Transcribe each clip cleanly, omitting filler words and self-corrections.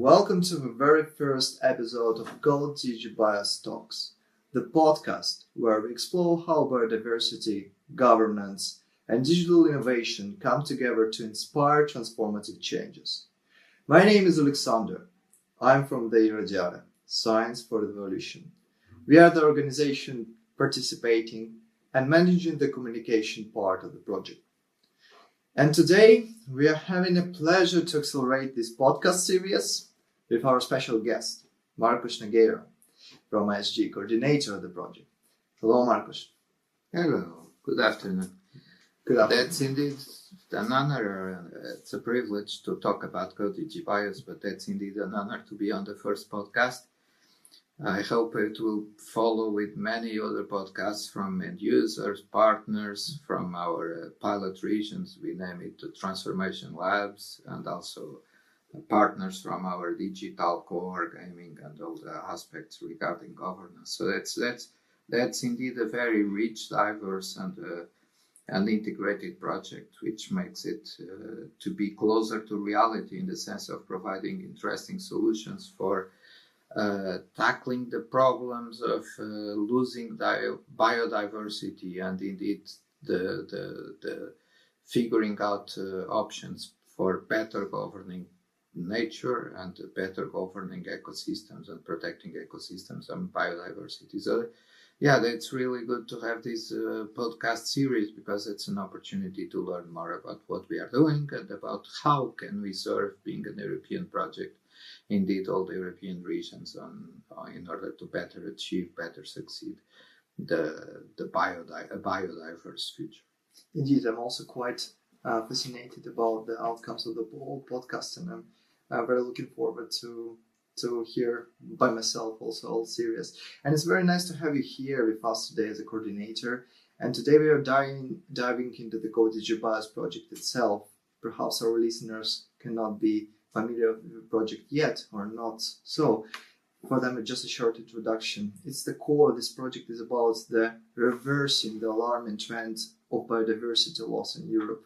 welcome to the very first episode of GoDigiBios Talks, the podcast where we explore how biodiversity, governance, and digital innovation come together to inspire transformative changes. My name is Oleksandr. I'm from the IrRADIARE, Science for the Evolution. We are the organization participating and managing the communication part of the project. And today, we are having a pleasure to accelerate this podcast series with our special guest, Marcos Nogueira, from ISG, coordinator of the project. Hello, Marcos. Hello. Good afternoon. Good afternoon. That's indeed an honor. It's a privilege to talk about GoDigiBios, but that's indeed an honor to be on the first podcast. I hope it will follow with many other podcasts from end users, partners, from our pilot regions. We name it the Transformation Labs, and also partners from our digital core, gaming, and all the aspects regarding governance. So that's indeed a very rich, diverse, and integrated project, which makes it to be closer to reality in the sense of providing interesting solutions for tackling the problems of losing biodiversity and indeed the figuring out options for better governing nature and better governing ecosystems and protecting ecosystems and biodiversity. So yeah, that's really good to have this podcast series because it's an opportunity to learn more about what we are doing and about how can we serve, being an European project, indeed all the European regions in order to better achieve, better succeed the biodiverse future. Indeed, I'm also quite fascinated about the outcomes of the whole podcast, and I'm very looking forward to hear by myself also all series. And it's very nice to have you here with us today as a coordinator. And today we are diving into the GoDigiBios project itself. Perhaps our listeners cannot be familiar with the project yet or not. So for them, just a short introduction. It's the core of this project is about the reversing the alarming trend of biodiversity loss in Europe.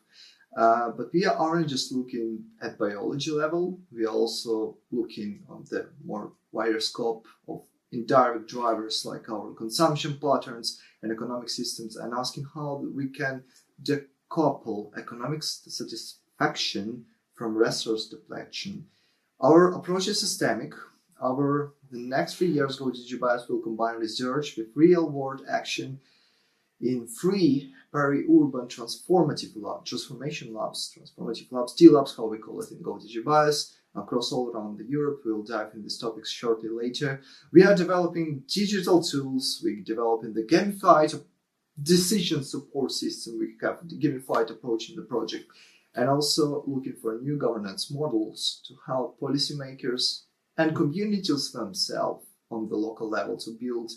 But we aren't just looking at biology level. We are also looking on the more wider scope of indirect drivers like our consumption patterns and economic systems, and asking how we can decouple economic satisfaction from resource depletion. Our approach is systemic. Over the next 3 years, GoDigiBios will combine research with real-world action in 3 peri-urban transformation labs, T-labs, how we call it in GoDigiBios, across all around Europe. We'll dive into these topics shortly later. We are developing digital tools. We're developing the gamified decision support system. We have the gamified approach in the project, and also looking for new governance models to help policymakers and communities themselves on the local level to build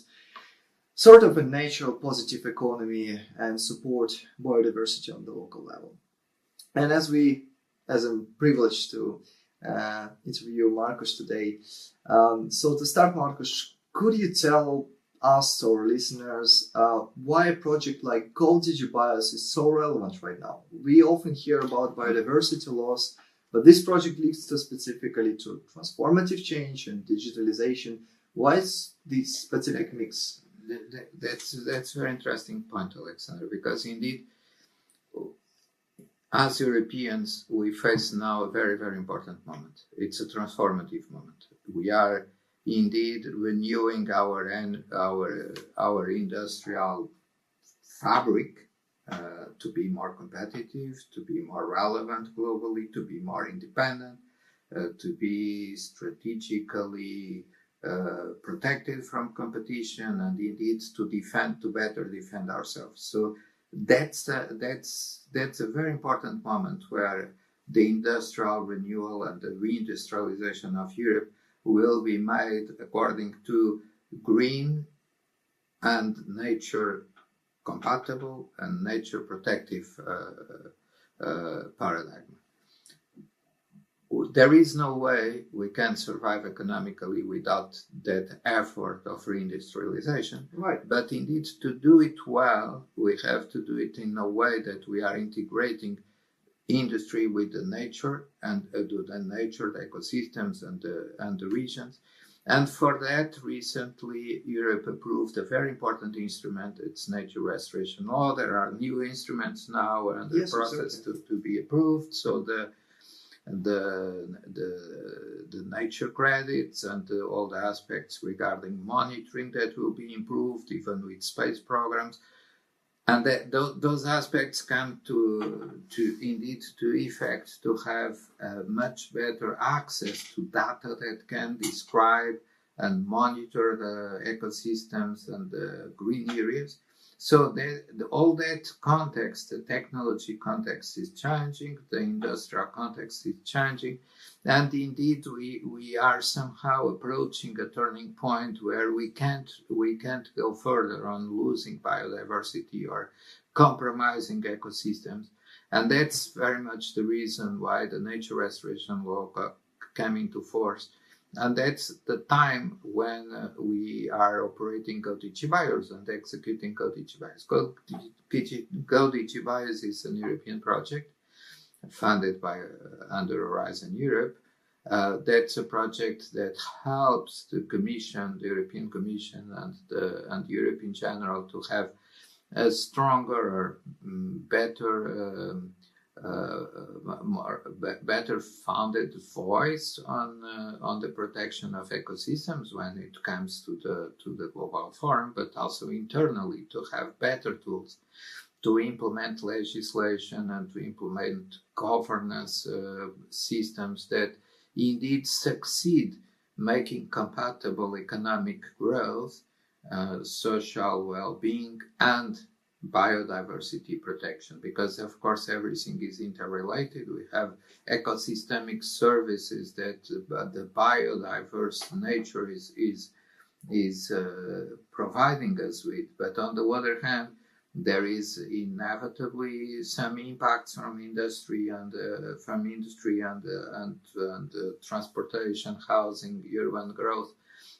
sort of a natural positive economy and support biodiversity on the local level. And as I'm privileged to interview Marcos today, so to start, Marcos, could you tell us, our listeners, why a project like GoDigiBios is so relevant right now? We often hear about biodiversity loss, but this project leads to specifically to transformative change and digitalization. Why is this specific mix? That's a very interesting point, Oleksandr, because indeed, as Europeans, we face now a very, very important moment. It's a transformative moment. We are indeed renewing our industrial fabric to be more competitive, to be more relevant globally, to be more independent, to be strategically protected from competition, and indeed to better defend ourselves. So that's a very important moment where the industrial renewal and the reindustrialization of Europe will be made according to green and nature compatible and nature protective paradigm. There is no way we can survive economically without that effort of reindustrialization. Right. But indeed, to do it well, we have to do it in a way that we are integrating industry with the nature and the nature, the ecosystems and the regions. And for that, recently Europe approved a very important instrument. It's nature restoration law. There are new instruments now under the process to be approved. So the nature credits and all the aspects regarding monitoring that will be improved, even with space programs. And those aspects come to effect to have much better access to data that can describe and monitor the ecosystems and the green areas. So all that context, the technology context is changing, the industrial context is changing, and indeed we are somehow approaching a turning point where we can't go further on losing biodiversity or compromising ecosystems, and that's very much the reason why the nature restoration law came into force. And that's the time when we are operating GoDigiBios and executing GoDigiBios. GoDigiBios is an European project funded by under Horizon Europe. That's a project that helps the Commission, the European Commission, and Europe in general to have a stronger or better better founded voice on the protection of ecosystems when it comes to the global forum, but also internally to have better tools to implement legislation and to implement governance systems that indeed succeed making compatible economic growth, social well-being, and biodiversity protection, because of course everything is interrelated. We have ecosystemic services that the biodiverse nature is providing us with, but on the other hand there is inevitably some impacts from industry and transportation, housing, urban growth,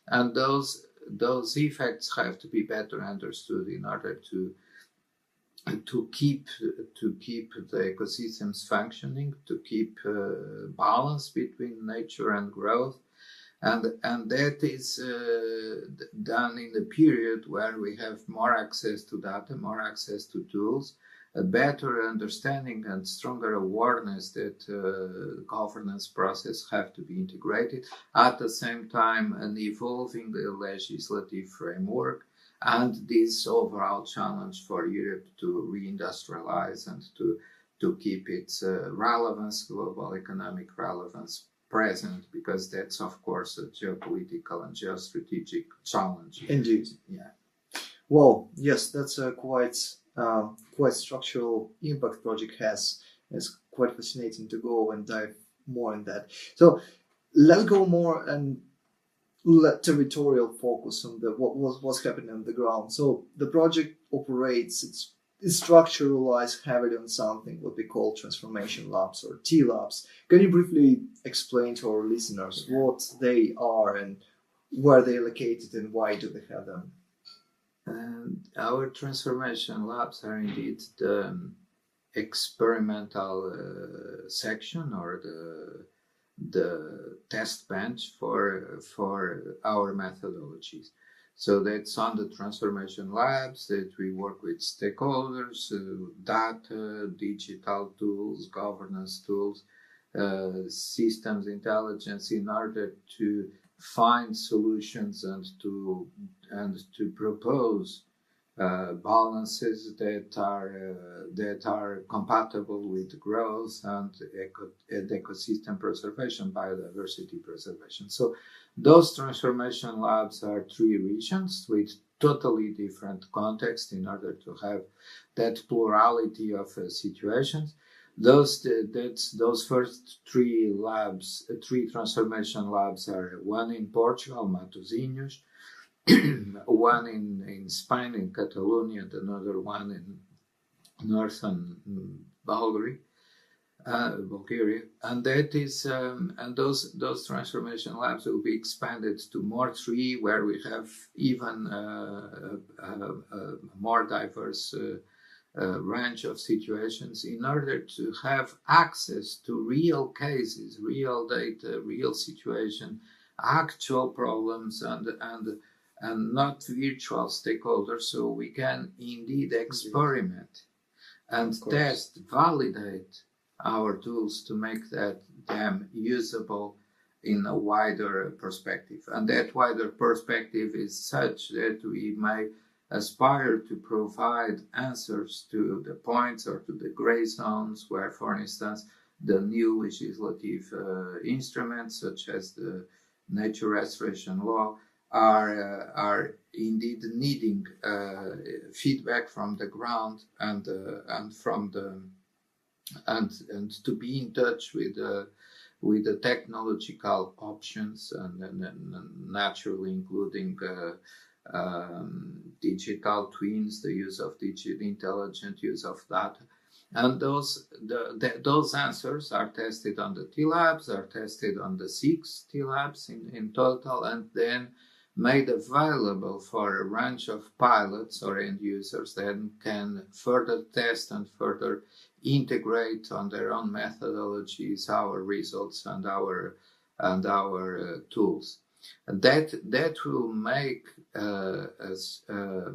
and those effects have to be better understood in order to keep the ecosystems functioning, to keep balance between nature and growth, and that is done in the period where we have more access to data, more access to tools, a better understanding and stronger awareness that the governance process have to be integrated, at the same time an evolving legislative framework, and this overall challenge for Europe to reindustrialize and to keep its relevance, global economic relevance present, because that's of course a geopolitical and geostrategic challenge. Indeed. Yeah. Well, yes, that's a quite structural impact project has. It's quite fascinating to go and dive more in that. So let's go more and let territorial focus on what's happening on the ground. So the project operates, it's structuralized heavily on something what we call transformation labs or T labs. Can you briefly explain to our listeners what they are and where they're located and why do they have them? Our transformation labs are indeed the experimental section or the test bench for our methodologies. So that's on the transformation labs that we work with stakeholders, data, digital tools, governance tools, systems intelligence, in order to find solutions and to propose balances that are compatible with growth and ecosystem preservation, biodiversity preservation. So those transformation labs are 3 regions with totally different contexts in order to have that plurality of situations. Those first 3 labs, 3 transformation labs are one in Portugal, Matosinhos, one in Spain, in Catalonia, and another one in northern Bulgaria, and that is and those transformation labs will be expanded to more 3, where we have even more diverse range of situations in order to have access to real cases, real data, real situation, actual problems, and not virtual stakeholders, so we can indeed experiment and test, validate our tools to make them usable in a wider perspective. And that wider perspective is such that we may aspire to provide answers to the points or to the gray zones where, for instance, the new legislative instruments such as the nature restoration law are indeed needing feedback from the ground and to be in touch with the technological options and naturally including digital twins, the use of intelligent use of data. And those answers are tested on the T-Labs, are tested on the 6 T-Labs in total, and then made available for a range of pilots or end users that can further test and further integrate on their own methodologies our results and our tools. And that will make us a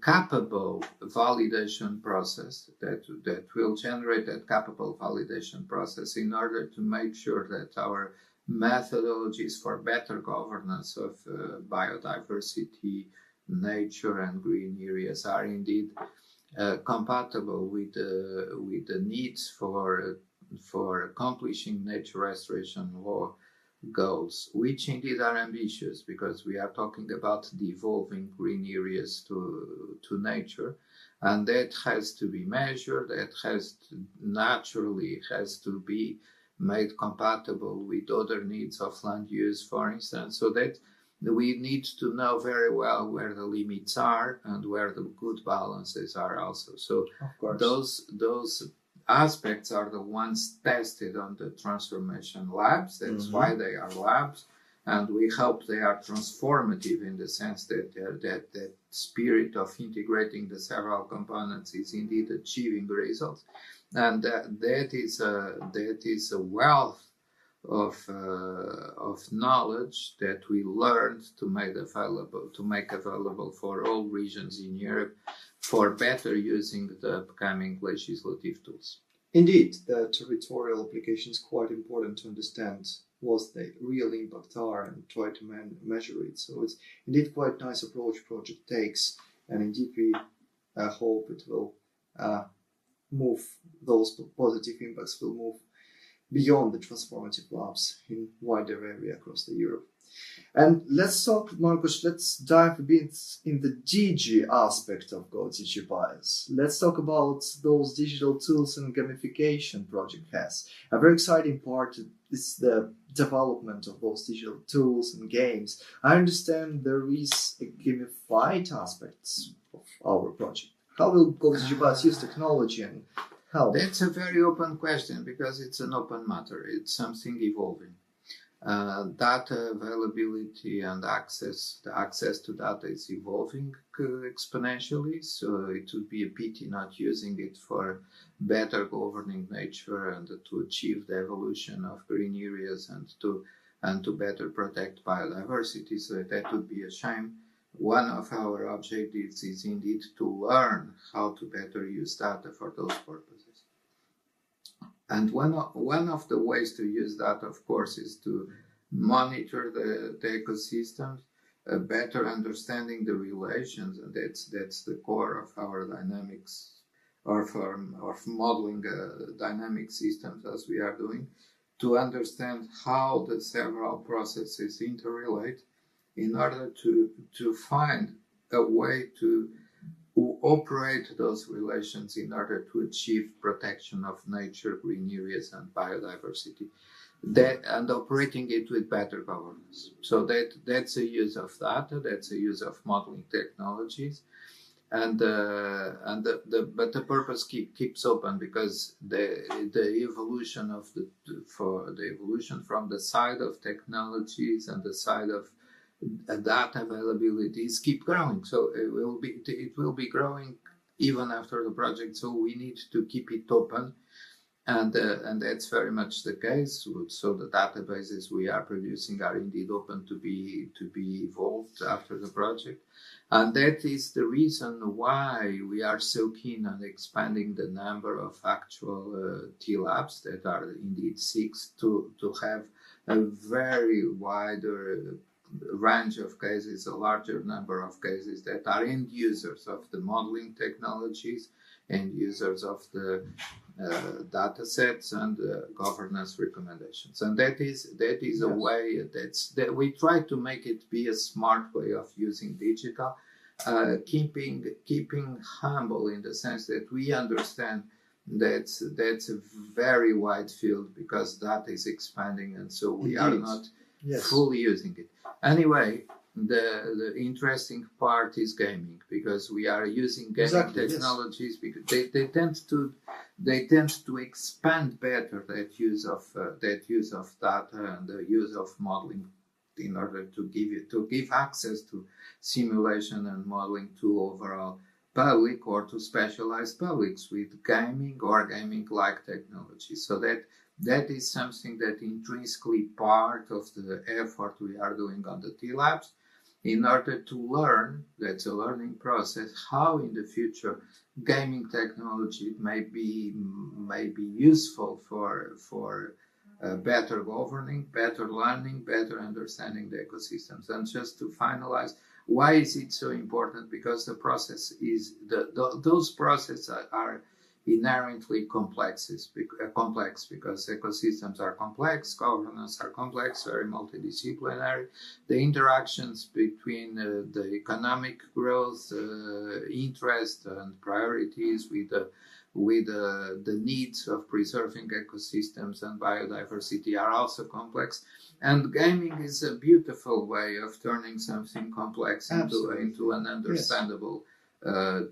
capable validation process that will generate that capable validation process in order to make sure that our methodologies for better governance of biodiversity, nature, and green areas are indeed compatible with the needs for accomplishing nature restoration law goals, which indeed are ambitious because we are talking about devolving green areas to nature, and that has to be measured, that naturally has to be made compatible with other needs of land use, for instance, so that we need to know very well where the limits are and where the good balances are also. So those aspects are the ones tested on the transformation labs. That's why they are labs, and we hope they are transformative in the sense that that spirit of integrating the several components is indeed achieving results, and that is a wealth of knowledge that we learned to make available for all regions in Europe for better using the upcoming legislative tools. Indeed, the territorial application is quite important to understand what the real impact are and try to measure it. So it's indeed quite nice approach project takes, and indeed we hope it will move, those positive impacts will move beyond the transformative labs in wider area across the Europe. And let's talk, Marcos, let's dive a bit in the DG aspect of GoDigiBios. Let's talk about those digital tools and gamification project has. A very exciting part is the development of those digital tools and games. I understand there is a gamified aspect of our project. How will GoDigiBios use technology and how? That's a very open question because it's an open matter. It's something evolving. Data availability and the access to data is evolving exponentially, so it would be a pity not using it for better governing nature and to achieve the evolution of green areas and to better protect biodiversity. So that would be a shame. One of our objectives is indeed to learn how to better use data for those purposes. And one of the ways to use that, of course, is to monitor the ecosystems, better understanding the relations, and that's the core of our dynamics, or of modeling dynamic systems as we are doing, to understand how the several processes interrelate in order to find a way to operate those relations in order to achieve protection of nature, green areas, and biodiversity, and operating it with better governance. So that's a use of data, that's a use of modeling technologies, but the purpose keeps open because the evolution from the side of technologies and the side of data availabilities keep growing. So it will be growing even after the project. So we need to keep it open. And that's very much the case. So the databases we are producing are indeed open to be evolved after the project. And that is the reason why we are so keen on expanding the number of actual T-labs, that are indeed 6, to have a very wider range of cases, a larger number of cases that are end users of the modeling technologies, end users of the data sets and governance recommendations. And that is a way that we try to make it be a smart way of using digital, keeping humble in the sense that we understand that's a very wide field, because data is expanding, and so we are not fully using it. Anyway, the interesting part is gaming, because we are using gaming technologies because they tend to expand better that use of data and the use of modeling, in order to give access to simulation and modeling to overall public or to specialized publics with gaming or gaming-like technology. So that is something that intrinsically part of the effort we are doing on the T-Labs, in order to learn, that's a learning process, how in the future gaming technology may be useful for better governing, better learning, better understanding the ecosystems. And just to finalize, why is it so important? Because the process is those processes are inherently complex, because ecosystems are complex, governance are complex, very multidisciplinary. The interactions between the economic growth, interest and priorities with the needs of preserving ecosystems and biodiversity are also complex. And gaming is a beautiful way of turning something complex into an understandable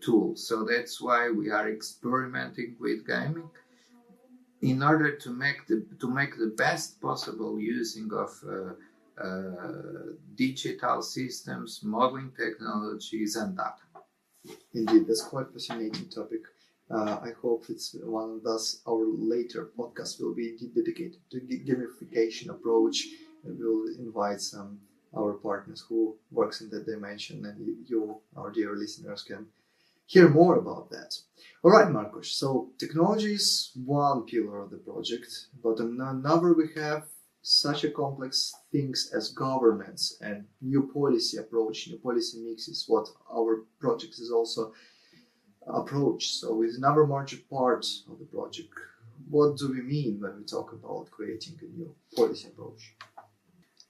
tool. So that's why we are experimenting with gaming, in order to make the best possible using of digital systems, modeling technologies, and data. Indeed, that's quite a fascinating topic. I hope it's one of those our later podcasts will be dedicated to gamification approach, and we'll invite some our partners who works in that dimension, and you, our dear listeners, can hear more about that. All right, Marcos. So technology is one pillar of the project, but another we have such a complex things as governance and new policy approach, new policy mix is what our project is also approach. So it's another major part of the project. What do we mean when we talk about creating a new policy approach?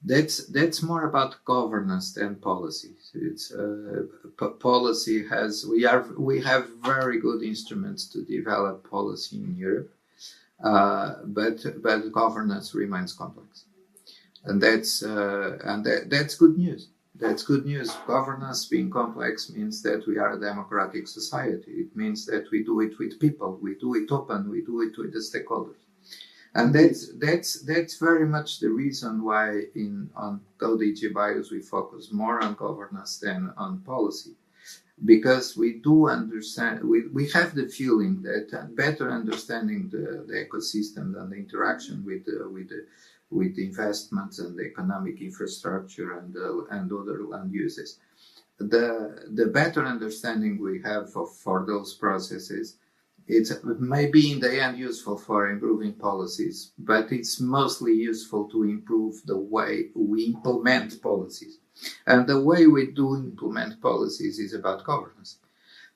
That's more about governance than policy. It's policy has we have very good instruments to develop policy in Europe, but governance remains complex, and that's good news. That's good news. Governance being complex means that we are a democratic society. It means that we do it with people, we do it open, we do it with the stakeholders. And that's very much the reason why on GoDigiBios we focus more on governance than on policy, because we do understand, we have the feeling that better understanding the ecosystem and the interaction with the investments and the economic infrastructure and other land uses, the better understanding we have for those processes. It may be in the end useful for improving policies, but it's mostly useful to improve the way we implement policies. And the way we do implement policies is about governance.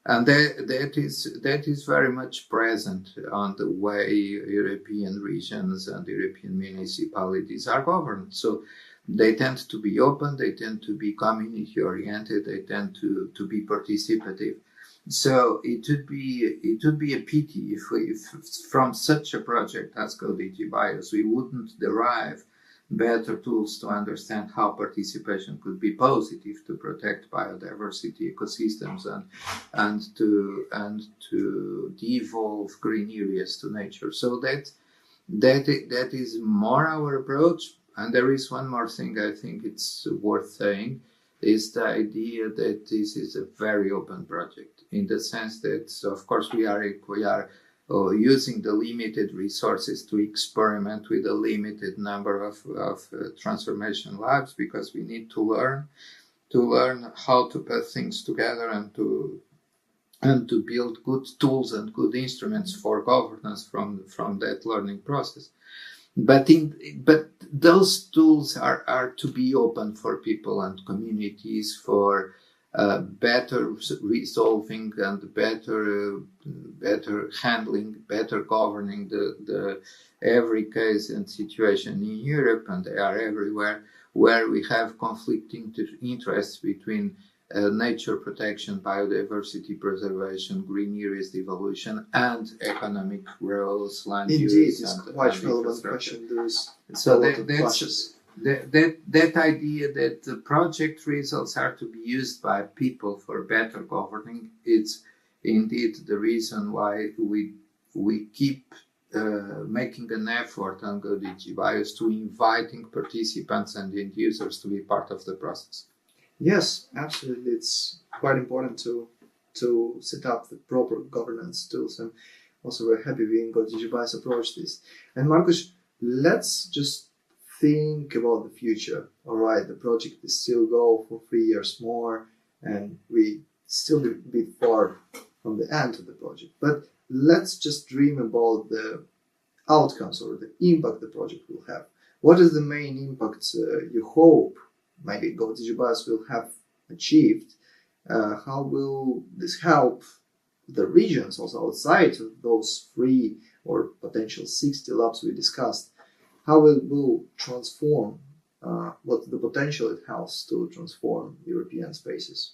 And that is very much present on the way European regions and European municipalities are governed. So they tend to be open, they tend to be community-oriented, they tend to be participative. So it would be a pity if from such a project as GoDigiBios we wouldn't derive better tools to understand how participation could be positive to protect biodiversity ecosystems and to devolve green areas to nature. So that is more our approach. And there is one more thing I think it's worth saying, is the idea that this is a very open project. in the sense that, of course, we are using the limited resources to experiment with a limited number of transformation labs, because we need to learn how to put things together and to build good tools and good instruments for governance from that learning process. But those tools are to be open for people and communities for better resolving and better handling, better governing the every case and situation in Europe, and they are everywhere, where we have conflicting interests between nature protection, biodiversity preservation, green areas devolution, and economic growth, land use. Indeed, it's quite relevant question. There is so that idea that the project results are to be used by people for better governing, it's indeed the reason why we keep making an effort on GoDigiBios to inviting participants and end users to be part of the process. Yes, absolutely. It's quite important to set up the proper governance tools, and also we're happy we in GoDigiBios approach this. And Marcos, let's just think about the future. All right, the project is still go for 3 years more, and we still be a bit far from the end of the project. But let's just dream about the outcomes or the impact the project will have. What is the main impact you hope maybe GoDigiBios will have achieved? How will this help the regions also outside of those 3 or potential 60 labs we discussed? How it will transform, what the potential it has to transform European spaces?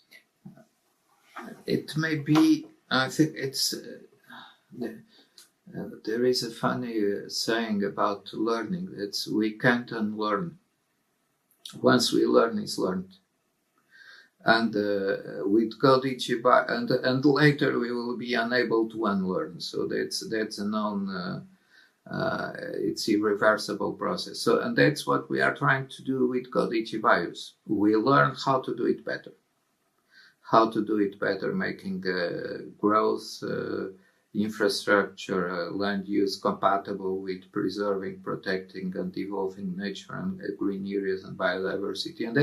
It may be, I think it's, there is a funny saying about learning. It's we can't unlearn. Once we learn, it's learned. And with GoDigiBios, and later we will be unable to unlearn. So that's a known, it's irreversible process. So, and that's what we are trying to do with GoDigiBios. We learn how to do it better, making growth, infrastructure, land use compatible with preserving, protecting, and evolving nature and green areas and biodiversity. And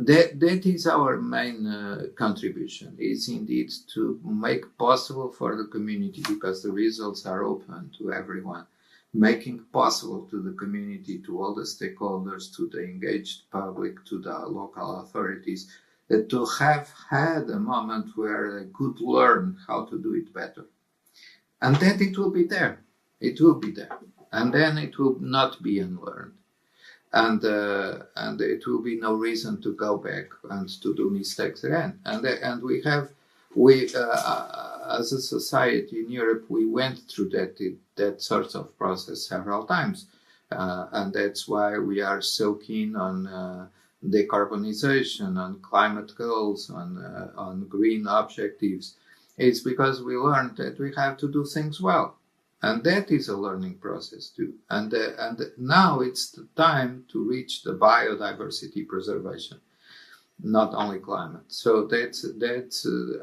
that is our main contribution, is indeed to make possible for the community, because the results are open to everyone, making possible to the community, to all the stakeholders, to the engaged public, to the local authorities, to have had a moment where they could learn how to do it better. And then it will be there. And then it will not be unlearned. And it will be no reason to go back and to do mistakes again. And we as a society in Europe, we went through that sort of process several times. And that's why we are so keen on decarbonization, on climate goals, on green objectives. It's because we learned that we have to do things well, and that is a learning process too. And now it's the time to reach the biodiversity preservation, not only climate. So that's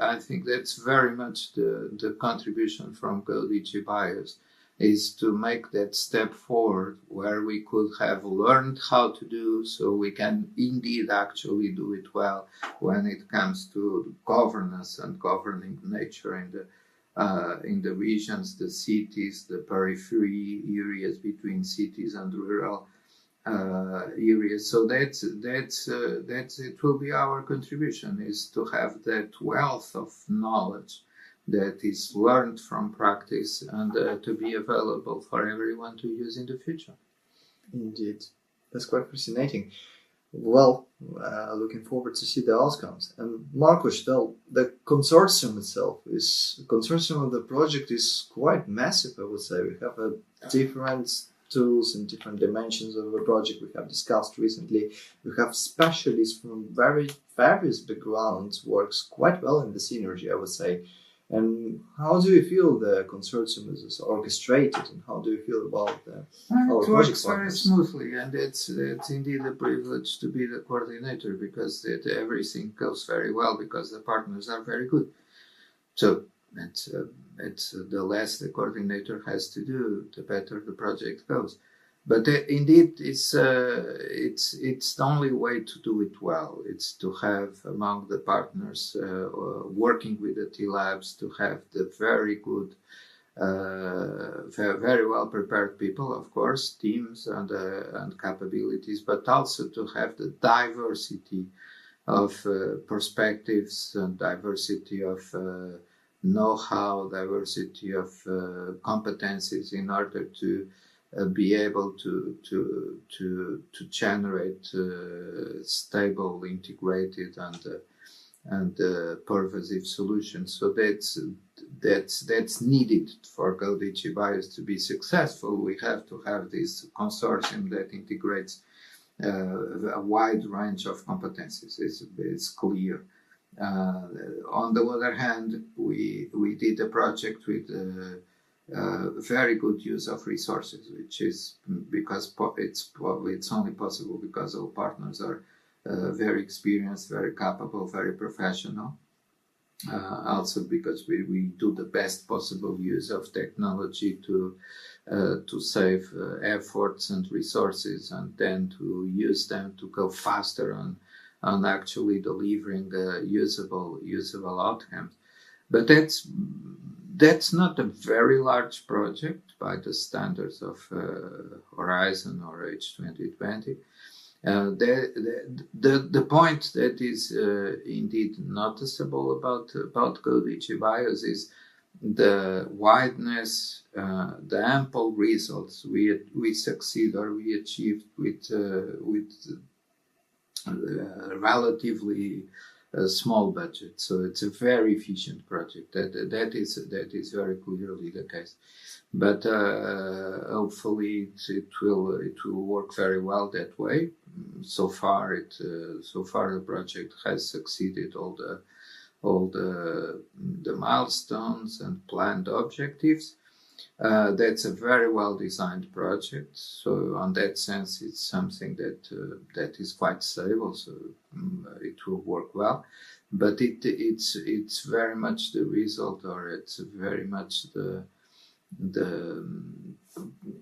I think that's very much the contribution from GoDigiBios, is to make that step forward where we could have learned how to do, so we can indeed actually do it well when it comes to governance and governing nature in the regions, the cities, the periphery areas between cities and rural areas. So that's it will be our contribution, is to have that wealth of knowledge that is learned from practice and to be available for everyone to use in the future. Indeed, that's quite fascinating. Well, looking forward to see the outcomes. And Marcos, the consortium itself of the project is quite massive, I would say. We have different tools and different dimensions of the project we have discussed recently. We have specialists from very various backgrounds, works quite well in the synergy, I would say. And how do you feel the consortium is orchestrated, and how do you feel about our it project works partners? very smoothly, and it's indeed a privilege to be the coordinator, because everything goes very well because the partners are very good. So it's the less the coordinator has to do, the better the project goes. But indeed, it's the only way to do it well. It's to have among the partners working with the T-Labs, to have the very good, very well prepared people, of course, teams and capabilities, but also to have the diversity of perspectives and diversity of know-how, diversity of competencies in order to be able to generate stable, integrated, and pervasive solutions. So that's needed for GoDigiBios to be successful. We have to have this consortium that integrates a wide range of competencies. It's clear. On the other hand, we did a project with very good use of resources, which is because it's only possible because all partners are very experienced, very capable, very professional. Also because we do the best possible use of technology to save efforts and resources, and then to use them to go faster on actually delivering usable outcomes. But that's not a very large project by the standards of Horizon or H2020. The point that is indeed noticeable about GoDigiBios is the wideness, the ample results we succeed or we achieved with relatively small budget. So it's a very efficient project. That is very clearly the case. But hopefully it will work very well that way. So far the project has succeeded all the milestones and planned objectives. That's a very well designed project. So on that sense, it's something that is quite stable. So it will work well. But it's very much the result, or it's very much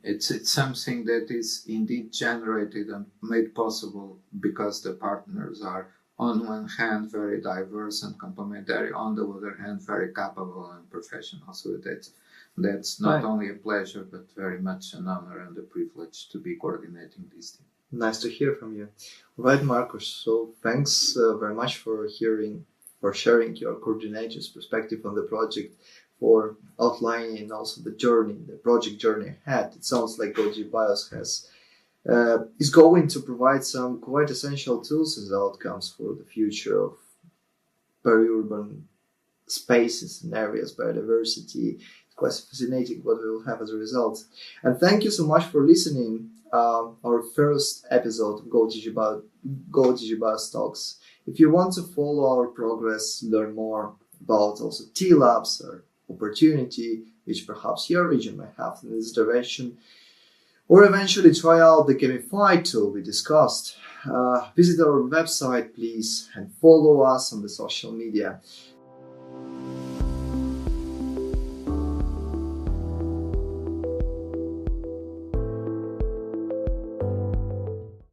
it's something that is indeed generated and made possible because the partners are, on one hand, very diverse and complementary, on the other hand, very capable and professional. So that's not Right. only a pleasure, but very much an honor and a privilege to be coordinating this team. Nice to hear from you. Right, Marcos. So thanks very much for sharing your coordinator's perspective on the project, for outlining also the project journey ahead. It sounds like GoDigiBios is going to provide some quite essential tools and outcomes for the future of peri-urban spaces and areas, biodiversity. It's quite fascinating what we will have as a result. And thank you so much for listening our first episode of GoDigiBios Talks. If you want to follow our progress, learn more about also T-Labs or opportunity which perhaps your region may have in this direction, or eventually try out the gamified tool we discussed, visit our website, please, and follow us on the social media.